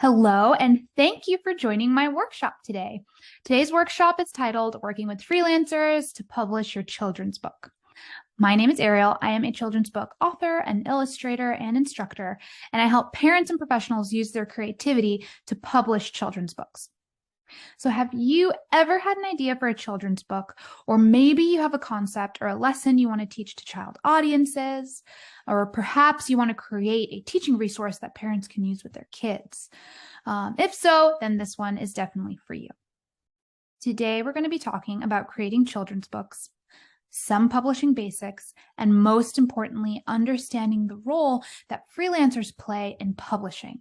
Hello, and thank you for joining my workshop today. Today's workshop is titled Working with Freelancers to Publish Your Children's Book. My name is Ariel. I am a children's book author, an illustrator, and instructor, and I help parents and professionals use their creativity to publish children's books. So have you ever had an idea for a children's book? Or maybe you have a concept or a lesson you want to teach to child audiences, or perhaps you want to create a teaching resource that parents can use with their kids. If so, then this one is definitely for you. Today, we're going to be talking about creating children's books, some publishing basics, and most importantly, understanding the role that freelancers play in publishing,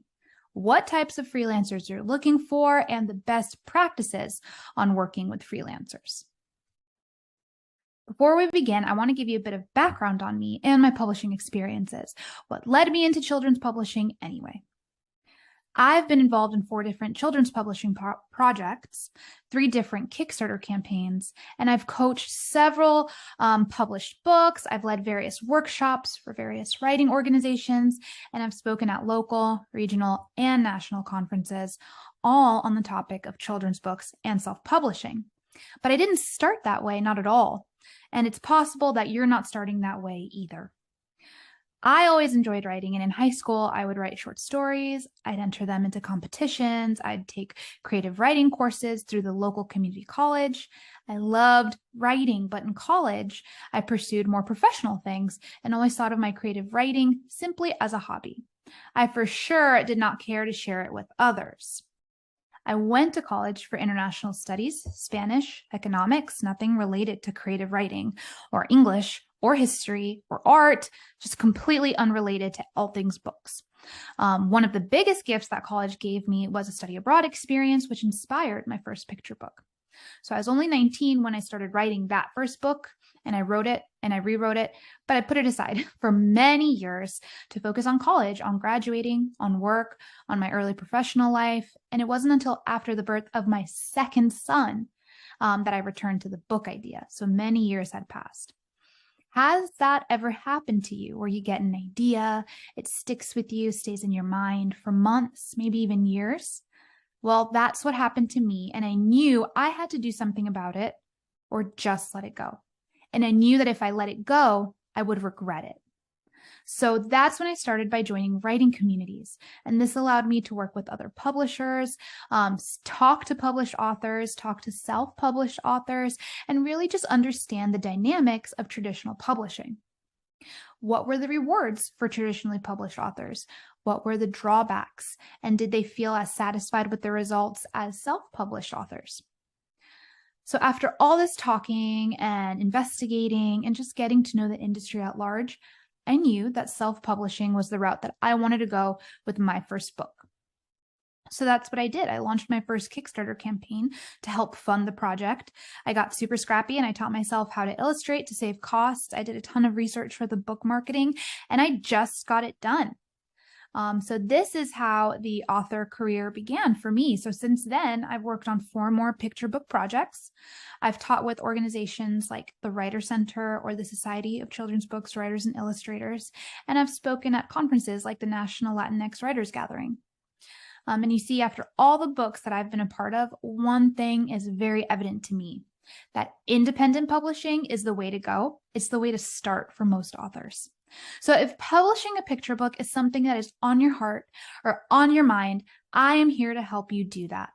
what types of freelancers you're looking for, and the best practices on working with freelancers. Before we begin, I want to give you a bit of background on me and my publishing experiences, what led me into children's publishing anyway. I've been involved in 4 different children's publishing projects, 3 different Kickstarter campaigns, and I've coached several published books. I've led various workshops for various writing organizations, and I've spoken at local, regional, and national conferences, all on the topic of children's books and self-publishing. But I didn't start that way, not at all. And it's possible that you're not starting that way either. I always enjoyed writing, and in high school, I would write short stories. I'd enter them into competitions. I'd take creative writing courses through the local community college. I loved writing, but in college, I pursued more professional things and always thought of my creative writing simply as a hobby. I for sure did not care to share it with others. I went to college for international studies, Spanish, economics, nothing related to creative writing, or English, or history, or art, just completely unrelated to all things books. One of the biggest gifts that college gave me was a study abroad experience, which inspired my first picture book. So I was only 19 when I started writing that first book, and I wrote it and I rewrote it, but I put it aside for many years to focus on college, on graduating, on work, on my early professional life. And it wasn't until after the birth of my second son that I returned to the book idea. So many years had passed. Has that ever happened to you where you get an idea, it sticks with you, stays in your mind for months, maybe even years? Well, that's what happened to me, and I knew I had to do something about it or just let it go. And I knew that if I let it go, I would regret it. So that's when I started by joining writing communities. And this allowed me to work with other publishers, talk to published authors, talk to self-published authors, and really just understand the dynamics of traditional publishing. What were the rewards for traditionally published authors? What were the drawbacks? And did they feel as satisfied with the results as self-published authors? So after all this talking and investigating and just getting to know the industry at large, I knew that self-publishing was the route that I wanted to go with my first book. So that's what I did. I launched my first Kickstarter campaign to help fund the project. I got super scrappy and I taught myself how to illustrate to save costs. I did a ton of research for the book marketing, and I just got it done. So this is how the author career began for me. So since then, I've worked on 4 more picture book projects. I've taught with organizations like the Writer Center or the Society of Children's Books Writers and Illustrators, and I've spoken at conferences like the National Latinx Writers Gathering. And you see, after all the books that I've been a part of, one thing is very evident to me, that independent publishing is the way to go. It's the way to start for most authors. So if publishing a picture book is something that is on your heart or on your mind, I am here to help you do that.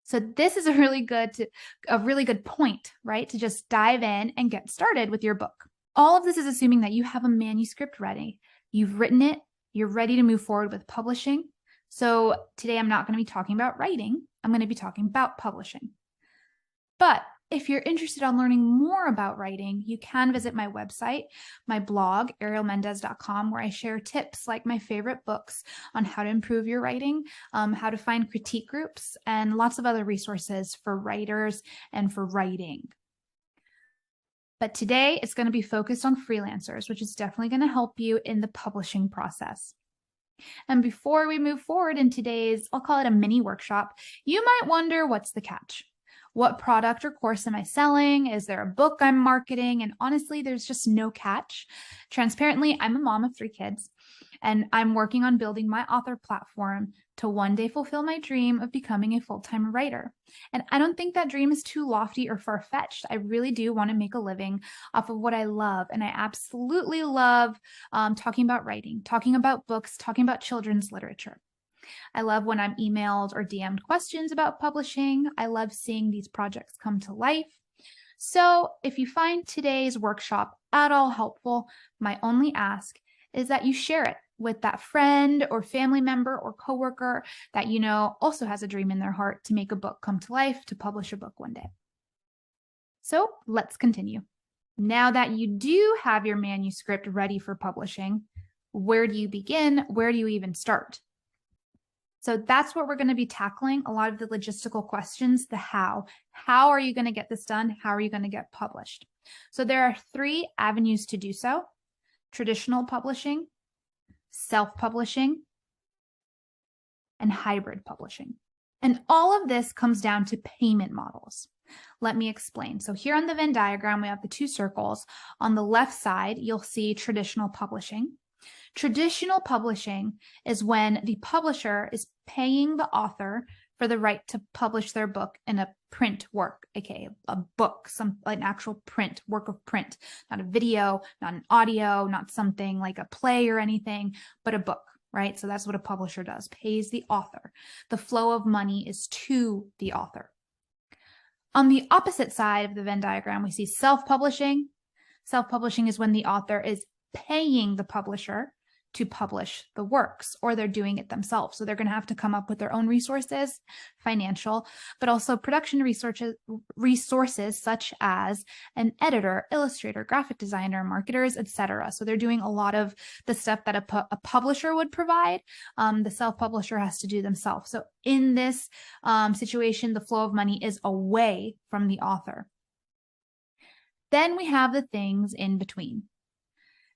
So this is a really good point, right? To just dive in and get started with your book. All of this is assuming that you have a manuscript ready. You've written it. You're ready to move forward with publishing. So today I'm not going to be talking about writing. I'm going to be talking about publishing. But if you're interested in learning more about writing, you can visit my website, my blog, arielmendez.com, where I share tips like my favorite books on how to improve your writing, how to find critique groups, and lots of other resources for writers and for writing. But today it's going to be focused on freelancers, which is definitely going to help you in the publishing process. And before we move forward in today's, I'll call it a mini workshop, you might wonder, what's the catch? What product or course am I selling? Is there a book I'm marketing? And honestly, there's just no catch. Transparently, I'm a mom of 3 kids. and I'm working on building my author platform to one day fulfill my dream of becoming a full-time writer. And I don't think that dream is too lofty or far-fetched. I really do want to make a living off of what I love. And I absolutely love talking about writing, talking about books, talking about children's literature. I love when I'm emailed or DM'd questions about publishing. I love seeing these projects come to life. So if you find today's workshop at all helpful, my only ask is that you share it with that friend or family member or coworker that you know also has a dream in their heart to make a book come to life, to publish a book one day. So let's continue. Now that you do have your manuscript ready for publishing, where do you begin? Where do you even start? So that's what we're going to be tackling, a lot of the logistical questions, the how. How are you going to get this done? How are you going to get published? So there are 3 avenues to do so: traditional publishing, self-publishing, and hybrid publishing. And all of this comes down to payment models. Let me explain. So here on the Venn diagram, we have the 2 circles. On the left side, you'll see traditional publishing. Traditional publishing is when the publisher is paying the author for the right to publish their book in a print work, aka a book, an actual print, work of print, not a video, not an audio, not something like a play or anything, but a book, right? So that's what a publisher does, pays the author. The flow of money is to the author. On the opposite side of the Venn diagram, we see self-publishing. Self-publishing is when the author is paying the publisher to publish the works, or they're doing it themselves. So they're going to have to come up with their own resources, financial, but also production resources such as an editor, illustrator, graphic designer, marketers, etc. So they're doing a lot of the stuff that a publisher would provide. The self-publisher has to do themselves. So in this situation, the flow of money is away from the author. Then we have the things in between.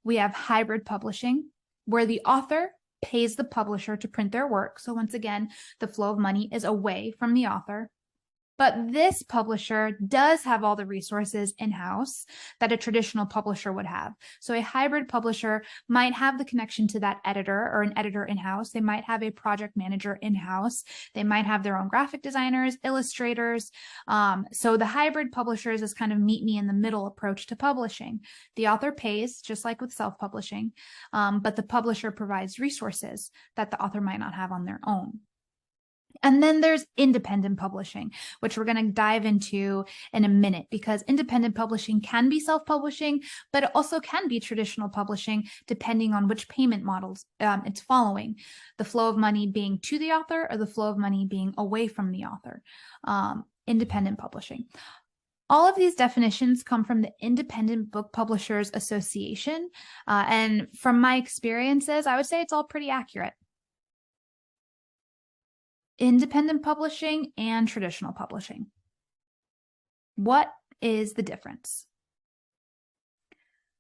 We have hybrid publishing, where the author pays the publisher to print their work. So once again, the flow of money is away from the author. But this publisher does have all the resources in-house that a traditional publisher would have. So a hybrid publisher might have the connection to that editor or an editor in-house. They might have a project manager in-house. They might have their own graphic designers, illustrators. So the hybrid publishers is kind of meet me in the middle approach to publishing. The author pays, just like with self-publishing, but the publisher provides resources that the author might not have on their own. And then there's independent publishing, which we're going to dive into in a minute, because independent publishing can be self-publishing, but it also can be traditional publishing, depending on which payment models it's following. The flow of money being to the author or the flow of money being away from the author. Independent publishing. All of these definitions come from the Independent Book Publishers Association. And from my experiences, I would say it's all pretty accurate. Independent publishing and traditional publishing. What is the difference?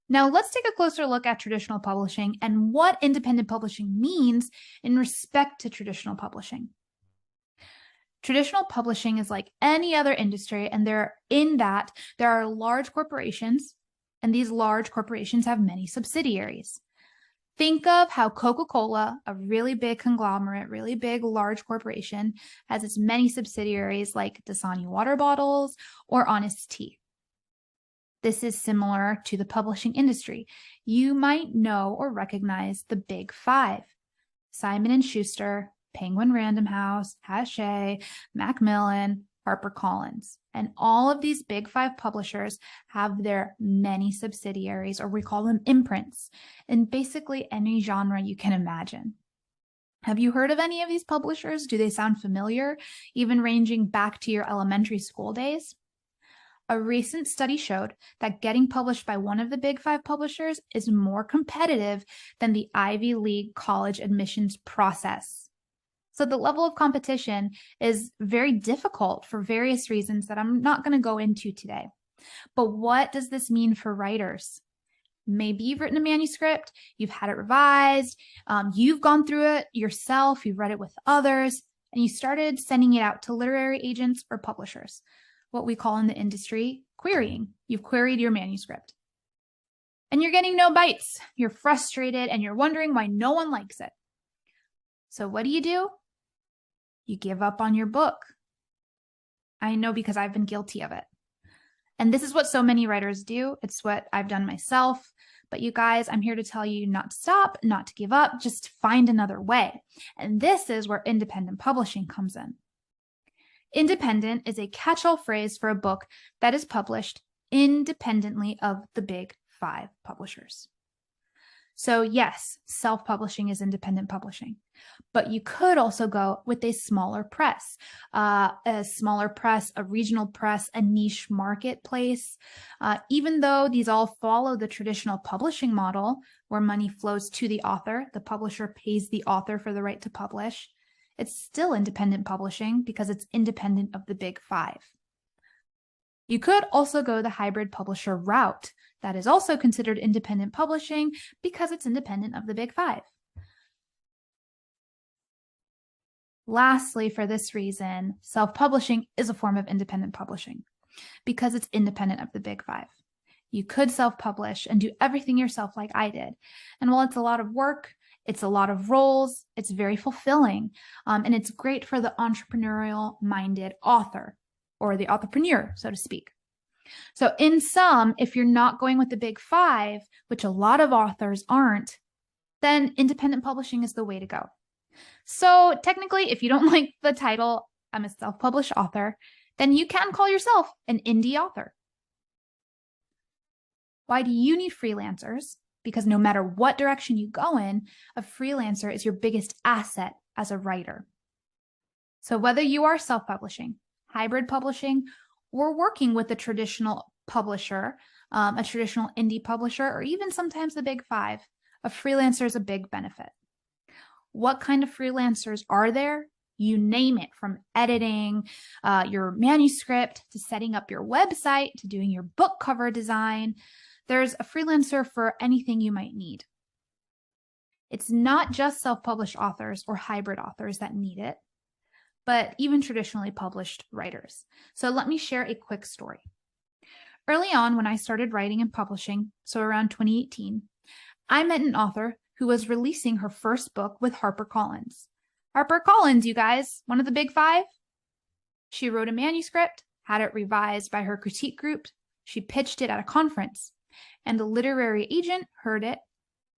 Now let's take a closer look at traditional publishing and what independent publishing means in respect to traditional publishing. Traditional publishing is like any other industry, and there are large corporations, and these large corporations have many subsidiaries. Think of how Coca-Cola, a really big conglomerate, really big, large corporation, has its many subsidiaries like Dasani water bottles or Honest Tea. This is similar to the publishing industry. You might know or recognize the big 5: Simon & Schuster, Penguin Random House, Hachette, Macmillan, HarperCollins. And all of these big 5 publishers have their many subsidiaries, or we call them imprints, in basically any genre you can imagine. Have you heard of any of these publishers? Do they sound familiar, even ranging back to your elementary school days? A recent study showed that getting published by one of the big 5 publishers is more competitive than the Ivy League college admissions process. So the level of competition is very difficult for various reasons that I'm not going to go into today. But what does this mean for writers? Maybe you've written a manuscript, you've had it revised, you've gone through it yourself, you've read it with others, and you started sending it out to literary agents or publishers, what we call in the industry querying. You've queried your manuscript. and you're getting no bites. You're frustrated and you're wondering why no one likes it. So what do? You give up on your book. I know because I've been guilty of it. And this is what so many writers do. It's what I've done myself. But you guys, I'm here to tell you not to stop, not to give up, just find another way. And this is where independent publishing comes in. Independent is a catch-all phrase for a book that is published independently of the big 5 publishers. So yes, self-publishing is independent publishing, but you could also go with a smaller press, a regional press, a niche marketplace. Even though these all follow the traditional publishing model where money flows to the author, the publisher pays the author for the right to publish, it's still independent publishing because it's independent of the big 5. You could also go the hybrid publisher route. That is also considered independent publishing because it's independent of the big 5. Lastly, for this reason, self-publishing is a form of independent publishing because it's independent of the big 5. You could self-publish and do everything yourself like I did. And while it's a lot of work, it's a lot of roles, it's very fulfilling, and it's great for the entrepreneurial-minded author, or the entrepreneur, so to speak. So in sum, if you're not going with the big 5, which a lot of authors aren't, then independent publishing is the way to go. So technically, if you don't like the title, I'm a self-published author, then you can call yourself an indie author. Why do you need freelancers? Because no matter what direction you go in, a freelancer is your biggest asset as a writer. So whether you are self-publishing, hybrid publishing, or working with a traditional publisher, a traditional indie publisher, or even sometimes the big 5, a freelancer is a big benefit. What kind of freelancers are there? You name it, from editing your manuscript to setting up your website to doing your book cover design. There's a freelancer for anything you might need. It's not just self-published authors or hybrid authors that need it, but even traditionally published writers. So let me share a quick story. Early on, when I started writing and publishing, so around 2018, I met an author who was releasing her first book with HarperCollins. HarperCollins, you guys, one of the big 5. She wrote a manuscript, had it revised by her critique group. She pitched it at a conference, and a literary agent heard it,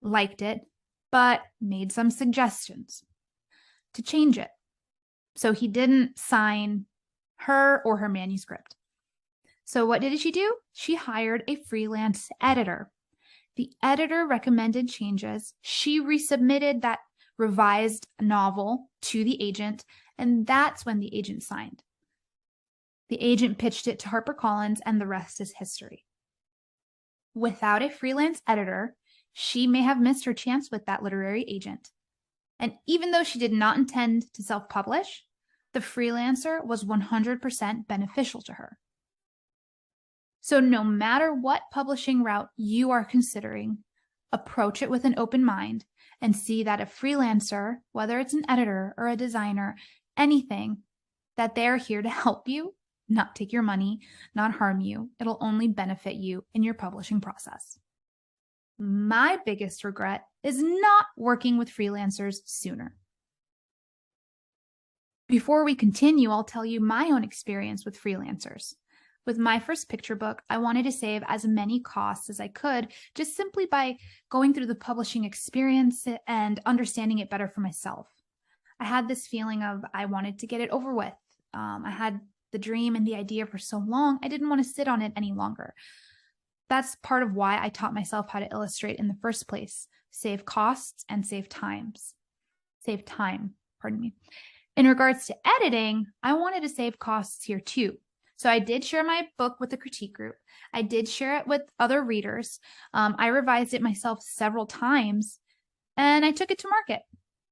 liked it, but made some suggestions to change it. So he didn't sign her or her manuscript. So what did she do? She hired a freelance editor. The editor recommended changes. She resubmitted that revised novel to the agent, and that's when the agent signed. The agent pitched it to HarperCollins, and the rest is history. Without a freelance editor, she may have missed her chance with that literary agent. And even though she did not intend to self-publish, the freelancer was 100% beneficial to her. So no matter what publishing route you are considering, approach it with an open mind and see that a freelancer, whether it's an editor or a designer, anything, that they're here to help you, not take your money, not harm you. It'll only benefit you in your publishing process. My biggest regret is not working with freelancers sooner. Before we continue, I'll tell you my own experience with freelancers. With my first picture book, I wanted to save as many costs as I could, just simply by going through the publishing experience and understanding it better for myself. I had this feeling of I wanted to get it over with. I had the dream and the idea for so long, I didn't want to sit on it any longer. That's part of why I taught myself how to illustrate in the first place. Save costs and save time, pardon me. In regards to editing, I wanted to save costs here too. So I did share my book with the critique group. I did share it with other readers. I revised it myself several times, and I took it to market.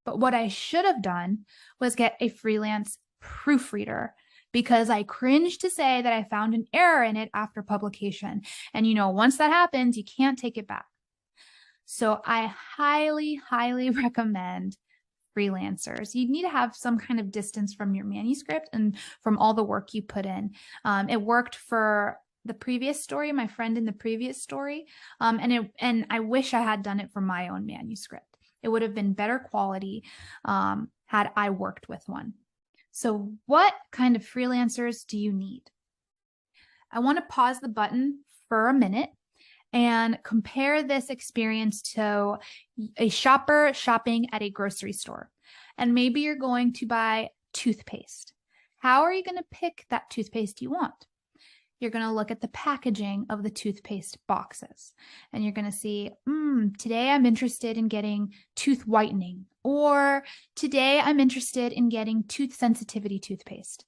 But what I should have done was get a freelance proofreader, because I cringe to say that I found an error in it after publication. And once that happens, you can't take it back. So I highly, highly recommend freelancers. You need to have some kind of distance from your manuscript and from all the work you put in. It worked for the previous story, my friend in the previous story, and I wish I had done it for my own manuscript. It would have been better quality had I worked with one. So what kind of freelancers do you need? I want to pause the button for a minute and compare this experience to a shopper shopping at a grocery store. And maybe you're going to buy toothpaste. How are you going to pick that toothpaste you want? You're going to look at the packaging of the toothpaste boxes and you're going to see, today I'm interested in getting tooth whitening, or today I'm interested in getting tooth sensitivity toothpaste.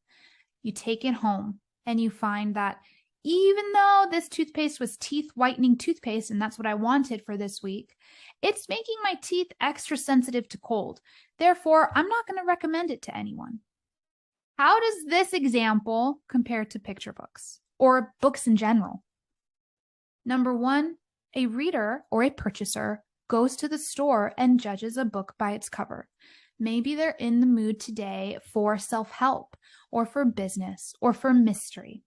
You take it home and you find that even though this toothpaste was teeth whitening toothpaste, and that's what I wanted for this week, it's making my teeth extra sensitive to cold. Therefore, I'm not going to recommend it to anyone. How does this example compare to picture books or books in general? Number one, a reader or a purchaser goes to the store and judges a book by its cover. Maybe they're in the mood today for self-help or for business or for mystery.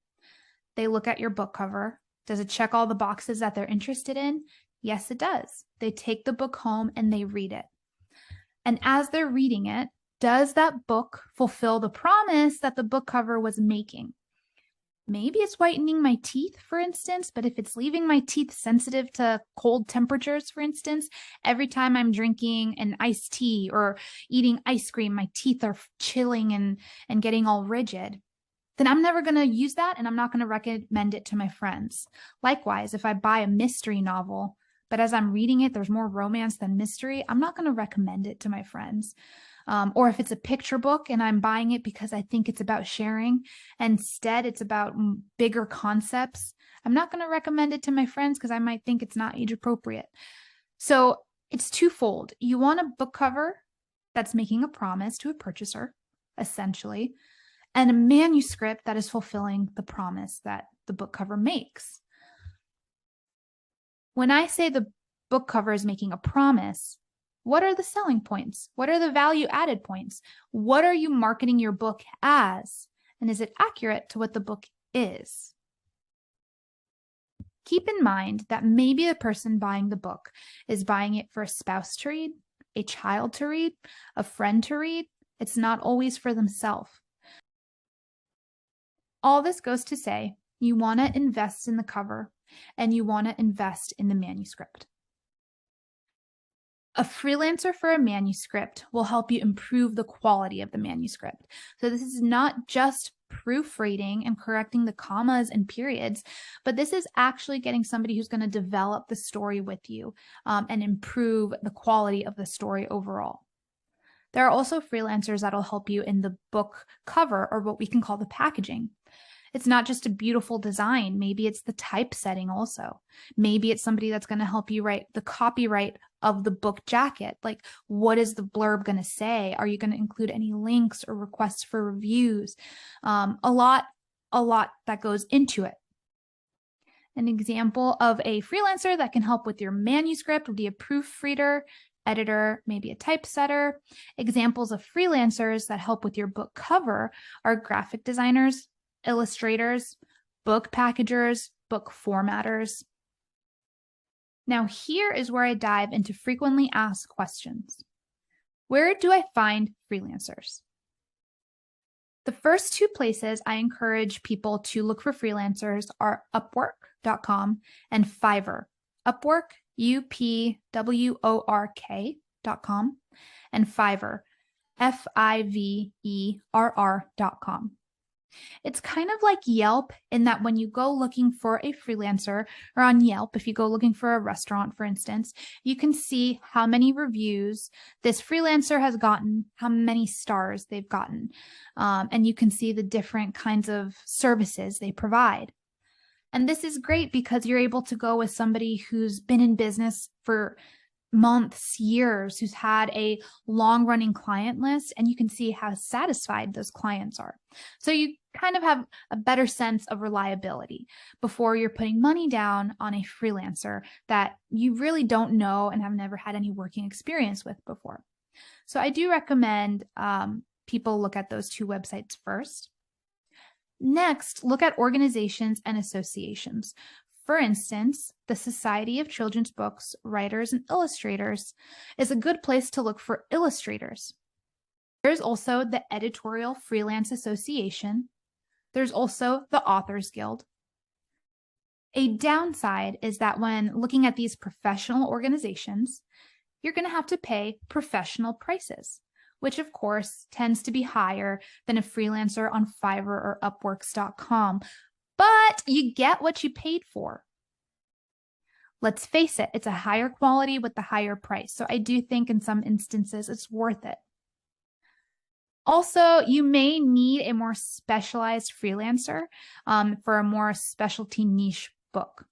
They look at your book cover. Does it check all the boxes that they're interested in? Yes, it does. They take the book home and they read it. And as they're reading it, does that book fulfill the promise that the book cover was making? Maybe it's whitening my teeth, for instance, but if it's leaving my teeth sensitive to cold temperatures, for instance, every time I'm drinking an iced tea or eating ice cream, my teeth are chilling and getting all rigid, then I'm never going to use that and I'm not going to recommend it to my friends. Likewise, if I buy a mystery novel, but as I'm reading it, there's more romance than mystery, I'm not going to recommend it to my friends. Or if it's a picture book and I'm buying it because I think it's about sharing, instead it's about bigger concepts, I'm not going to recommend it to my friends because I might think it's not age appropriate. So it's twofold. You want a book cover that's making a promise to a purchaser, essentially, and a manuscript that is fulfilling the promise that the book cover makes. When I say the book cover is making a promise, what are the selling points? What are the value added points? What are you marketing your book as? And is it accurate to what the book is? Keep in mind that maybe the person buying the book is buying it for a spouse to read, a child to read, a friend to read. It's not always for themselves. All this goes to say, you want to invest in the cover and you want to invest in the manuscript. A freelancer for a manuscript will help you improve the quality of the manuscript. So this is not just proofreading and correcting the commas and periods, but this is actually getting somebody who's going to develop the story with you and improve the quality of the story overall. There are also freelancers that'll help you in the book cover, or what we can call the packaging. It's not just a beautiful design. Maybe it's the typesetting also. Maybe it's somebody that's going to help you write the copyright of the book jacket. Like, what is the blurb going to say? Are you going to include any links or requests for reviews? A lot that goes into it. An example of a freelancer that can help with your manuscript would be a proofreader, editor, maybe a typesetter. Examples of freelancers that help with your book cover are graphic designers, illustrators, book packagers, book formatters. Now here is where I dive into frequently asked questions. Where do I find freelancers? The first two places I encourage people to look for freelancers are Upwork.com and Fiverr. Upwork, UPWORK.com, and Fiverr, FIVERR.com. It's kind of like Yelp in that when you go looking for a freelancer, or on Yelp, if you go looking for a restaurant, for instance, you can see how many reviews this freelancer has gotten, how many stars they've gotten, and you can see the different kinds of services they provide. And this is great because you're able to go with somebody who's been in business for months, years, who's had a long-running client list, and you can see how satisfied those clients are. So you kind of have a better sense of reliability before you're putting money down on a freelancer that you really don't know and have never had any working experience with before. So I do recommend people look at those two websites first. Next, look at organizations and associations. For instance, the Society of Children's Books Writers and Illustrators is a good place to look for illustrators. There's also the Editorial Freelance Association. There's also the Authors Guild. A downside is that when looking at these professional organizations, you're going to have to pay professional prices, which of course tends to be higher than a freelancer on Fiverr or Upworks.com, but you get what you paid for. Let's face it, it's a higher quality with the higher price. So I do think in some instances it's worth it. Also, you may need a more specialized freelancer for a more specialty niche book.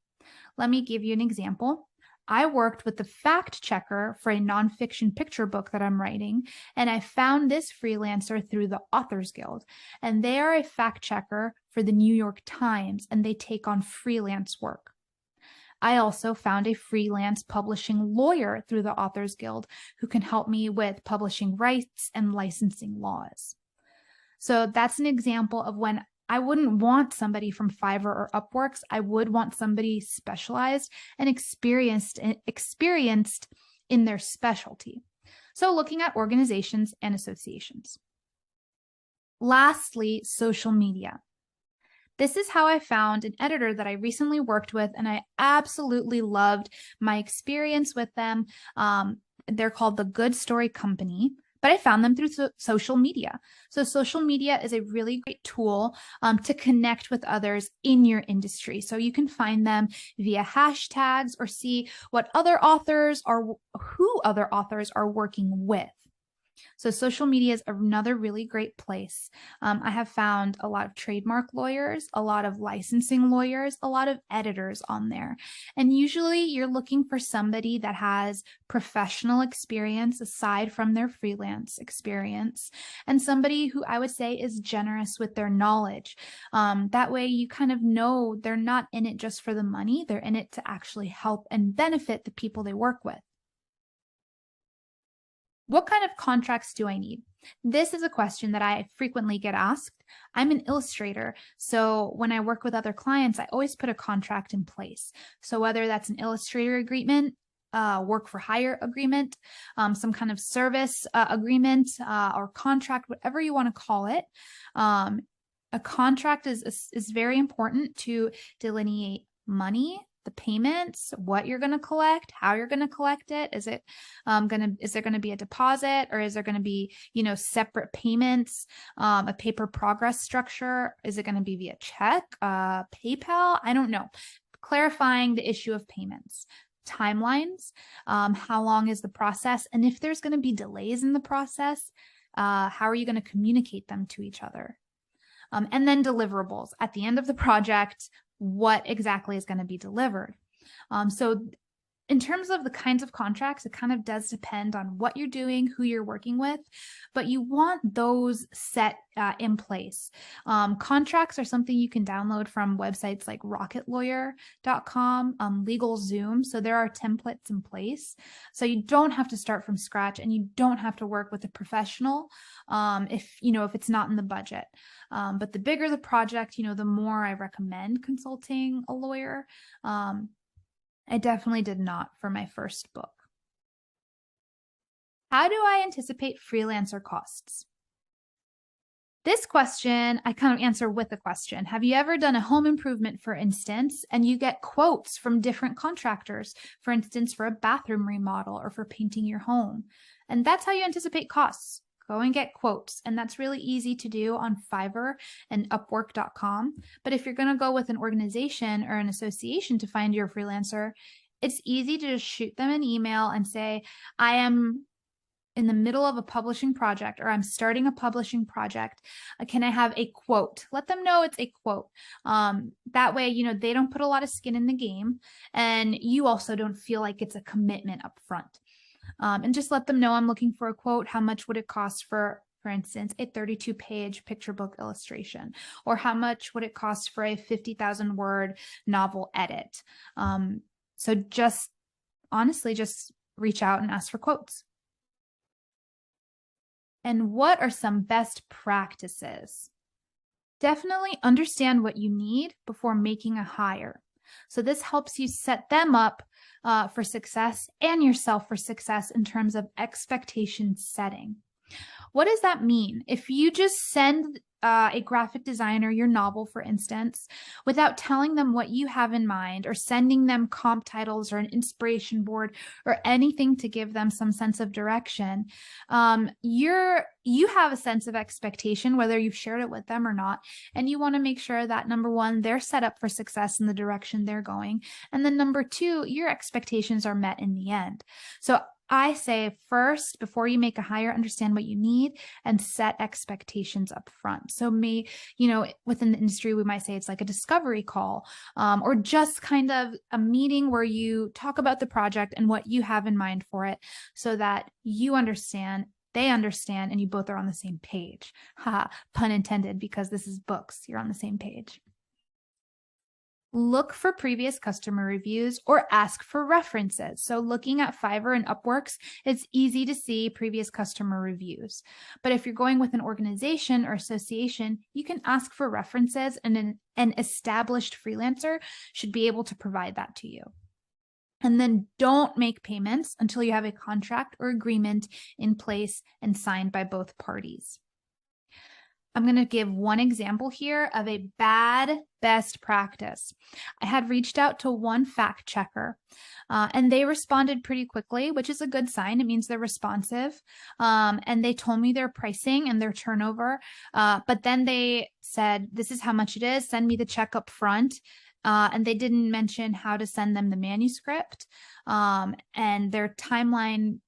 Let me give you an example. I worked with the fact checker for a nonfiction picture book that I'm writing, and I found this freelancer through the Authors Guild. And they are a fact checker for the New York Times, and they take on freelance work. I also found a freelance publishing lawyer through the Authors Guild who can help me with publishing rights and licensing laws. So that's an example of when I wouldn't want somebody from Fiverr or Upworks. I would want somebody specialized and experienced in their specialty. So looking at organizations and associations. Lastly, social media. This is how I found an editor that I recently worked with, and I absolutely loved my experience with them. They're called the Good Story Company, but I found them through social media. So social media is a really great tool to connect with others in your industry. So you can find them via hashtags or see what other authors are, who other authors are working with. So social media is another really great place. I have found a lot of trademark lawyers, a lot of licensing lawyers, a lot of editors on there. And usually you're looking for somebody that has professional experience aside from their freelance experience, and somebody who I would say is generous with their knowledge. That way you kind of know they're not in it just for the money, they're in it to actually help and benefit the people they work with. What kind of contracts do I need? This is a question that I frequently get asked. I'm an illustrator, so when I work with other clients, I always put a contract in place. So whether that's an illustrator agreement, work for hire agreement, some kind of service agreement or contract, whatever you want to call it. A contract is very important to delineate money, the payments, what you're going to collect, how you're going to collect it. Is there going to be a deposit, or is there going to be, separate payments, a paper progress structure? Is it going to be via check, PayPal? I don't know. Clarifying the issue of payments, timelines, how long is the process? And if there's going to be delays in the process, how are you going to communicate them to each other? And then deliverables at the end of the project, what exactly is going to be delivered. So in terms of the kinds of contracts, it kind of does depend on what you're doing, who you're working with, but you want those set in place. Contracts are something you can download from websites like rocketlawyer.com, LegalZoom. So there are templates in place. So you don't have to start from scratch, and you don't have to work with a professional if it's not in the budget. But the bigger the project, the more I recommend consulting a lawyer. I definitely did not for my first book. How do I anticipate freelancer costs? This question, I kind of answer with a question. Have you ever done a home improvement, for instance, and you get quotes from different contractors, for instance, for a bathroom remodel or for painting your home? And that's how you anticipate costs. Go and get quotes. And that's really easy to do on Fiverr and Upwork.com. But if you're going to go with an organization or an association to find your freelancer, it's easy to just shoot them an email and say, I am in the middle of a publishing project, or I'm starting a publishing project. Can I have a quote? Let them know it's a quote. That way, they don't put a lot of skin in the game, and you also don't feel like it's a commitment up front. And just let them know I'm looking for a quote. How much would it cost for instance, a 32-page picture book illustration? Or how much would it cost for a 50,000 word novel edit? So just honestly, just reach out and ask for quotes. And what are some best practices? Definitely understand what you need before making a hire. So this helps you set them up for success and yourself for success in terms of expectation setting. What does that mean? If you just send a graphic designer your novel, for instance, without telling them what you have in mind or sending them comp titles or an inspiration board or anything to give them some sense of direction, you have a sense of expectation, whether you've shared it with them or not. And you want to make sure that number one, they're set up for success in the direction they're going. And then number two, your expectations are met in the end. So I say first, before you make a hire, understand what you need and set expectations up front. So within the industry, we might say it's like a discovery call, or just kind of a meeting where you talk about the project and what you have in mind for it so that you understand, they understand, and you both are on the same page. Ha, pun intended, because this is books. You're on the same page. Look for previous customer reviews or ask for references. So looking at Fiverr and Upworks, it's easy to see previous customer reviews. But if you're going with an organization or association, you can ask for references, and an established freelancer should be able to provide that to you. And then don't make payments until you have a contract or agreement in place and signed by both parties. I'm going to give one example here of a bad best practice. I had reached out to one fact checker, and they responded pretty quickly, which is a good sign. It means they're responsive. And they told me their pricing and their turnover. But then they said, this is how much it is. Send me the check up front. And they didn't mention how to send them the manuscript, and their timeline.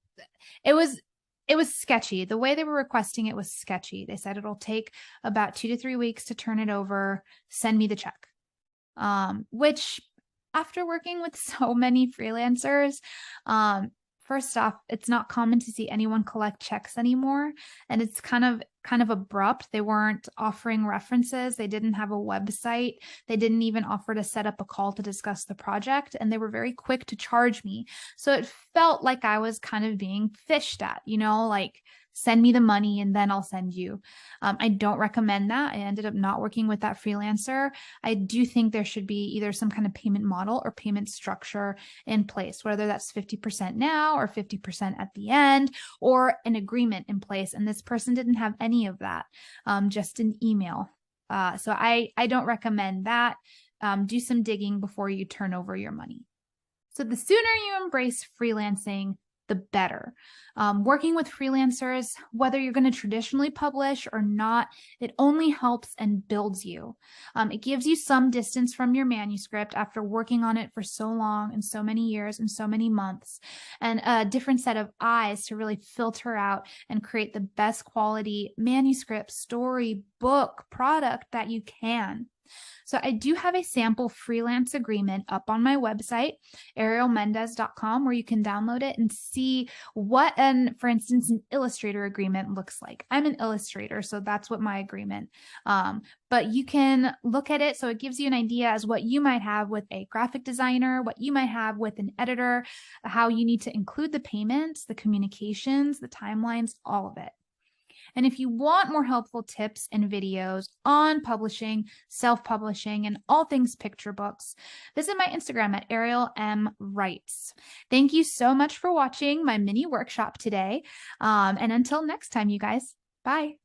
It was sketchy. The way they were requesting it was sketchy. They said it'll take about 2 to 3 weeks to turn it over. Send me the check. Which, after working with so many freelancers, first off, it's not common to see anyone collect checks anymore, and it's kind of abrupt. They weren't offering references. They didn't have a website. They didn't even offer to set up a call to discuss the project, and they were very quick to charge me. So it felt like I was kind of being fished at, like, send me the money and then I'll send you. I don't recommend that. I ended up not working with that freelancer. I do think there should be either some kind of payment model or payment structure in place, whether that's 50% now or 50% at the end, or an agreement in place. And this person didn't have any of that, just an email. So I don't recommend that. Do some digging before you turn over your money. So the sooner you embrace freelancing, the better. Working with freelancers, whether you're going to traditionally publish or not, it only helps and builds you. It gives you some distance from your manuscript after working on it for so long and so many years and so many months, and a different set of eyes to really filter out and create the best quality manuscript, story, book, product that you can. So I do have a sample freelance agreement up on my website, arielmendez.com, where you can download it and see what, for instance, an illustrator agreement looks like. I'm an illustrator, so that's what my agreement. But you can look at it so it gives you an idea as what you might have with a graphic designer, what you might have with an editor, how you need to include the payments, the communications, the timelines, all of it. And if you want more helpful tips and videos on publishing, self-publishing, and all things picture books, visit my Instagram at Ariel M. Writes. Thank you so much for watching my mini workshop today. And until next time, you guys, bye.